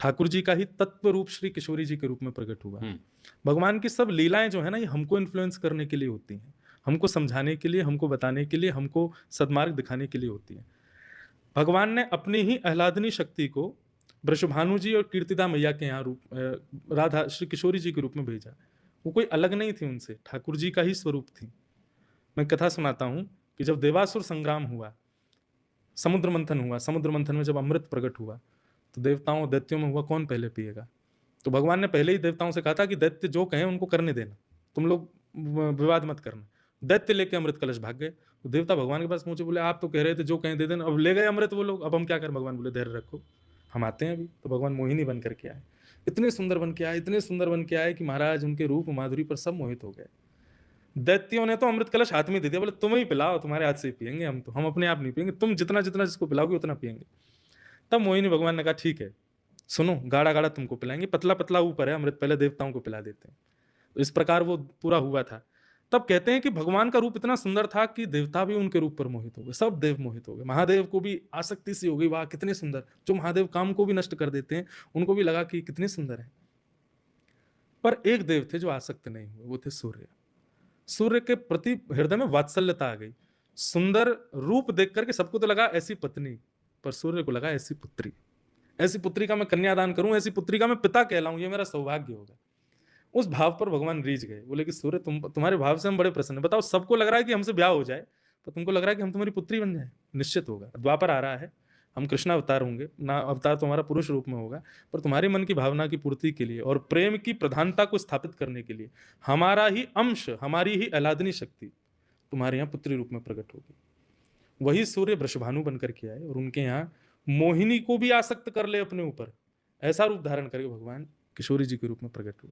ठाकुर जी का ही तत्व रूप श्री किशोरी जी के रूप में प्रकट हुआ। हुँ। भगवान की सब लीलाएं जो है ना, ये हमको इन्फ्लुएंस करने के लिए होती हैं, हमको समझाने के लिए, हमको बताने के लिए, हमको सद्मार्ग दिखाने के लिए होती हैं। भगवान ने अपनी ही आह्लादनी शक्ति को वृषभानु जी और कीर्तिदा मैया के यहाँ राधा श्री किशोरी जी के रूप में भेजा। वो कोई अलग नहीं थी उनसे, ठाकुर जी का ही स्वरूप थी। मैं कथा सुनाता हूँ कि जब देवासुर संग्राम हुआ, समुद्र मंथन हुआ, समुद्र मंथन में जब अमृत प्रकट हुआ, तो देवताओं और दैत्यों में हुआ कौन पहले पिएगा। तो भगवान ने पहले ही देवताओं से कहा था कि दैत्य जो कहें उनको करने देना, तुम लोग विवाद मत करना। दैत्य लेके अमृत कलश भाग गए। तो देवता भगवान के पास पहुंचे, बोले आप तो कह रहे थे जो कहें दे देना, अब ले गए अमृत वो लोग, अब हम क्या करें। भगवान बोले धैर्य रखो, हम आते हैं अभी। तो भगवान मोहिनी बन करके आए, इतने सुंदर बन के आए, इतने सुंदर बन के आए कि महाराज उनके रूप माधुरी पर सब मोहित हो गए। दैत्यों ने तो अमृत कलश हाथ में दे दिया, बोले तुम ही पिलाओ, तुम्हारे हाथ से ही पियेंगे हम, तो हम अपने आप नहीं पियेंगे, तुम जितना जितना जिसको पिलाओगे उतना पियेंगे। तब मोहिनी भगवान ने कहा ठीक है, सुनो, गाढ़ा गाढ़ा तुमको पिलाएंगे, पतला पतला ऊपर है, अमृत पहले देवताओं को पिला देते हैं। तो इस प्रकार वो पूरा हुआ था। तब कहते हैं कि भगवान का रूप इतना सुंदर था कि देवता भी उनके रूप पर मोहित हो गए, सब देव मोहित हो गए। महादेव को भी आसक्ति सी हो गई, वाह कितने सुंदर। जो महादेव काम को भी नष्ट कर देते हैं, उनको भी लगा कि कितने सुंदर है। पर एक देव थे जो आसक्त नहीं हुए, वो थे सूर्य। सूर्य के प्रति हृदय में वात्सल्यता आ गई। सुंदर रूप देख करके सबको तो लगा ऐसी पत्नी, पर सूर्य को लगा ऐसी पुत्री। ऐसी पुत्री का मैं कन्यादान करूं, ऐसी पुत्री का मैं पिता कहलाऊं, ये मेरा सौभाग्य होगा। उस भाव पर भगवान रीझ गए, बोले कि सूर्य तुम्हारे भाव से हम बड़े प्रसन्न हैं। बताओ, सबको लग रहा है कि हमसे ब्याह हो जाए, तो तुमको लग रहा है कि हम तुम्हारी पुत्री बन जाए। निश्चित होगा, द्वापर आ रहा है, हम कृष्ण अवतार होंगे ना, अवतार तो हमारा पुरुष रूप में होगा, पर तुम्हारे मन की भावना की पूर्ति के लिए और प्रेम की प्रधानता को स्थापित करने के लिए हमारा ही अंश, हमारी ही आह्लादनी शक्ति तुम्हारे यहाँ पुत्री रूप में प्रकट होगी। वही सूर्य वृषभानु बनकर के आए और उनके यहाँ मोहिनी को भी आसक्त कर ले अपने ऊपर, ऐसा रूप धारण करके भगवान किशोरी जी के रूप में प्रकट हुए।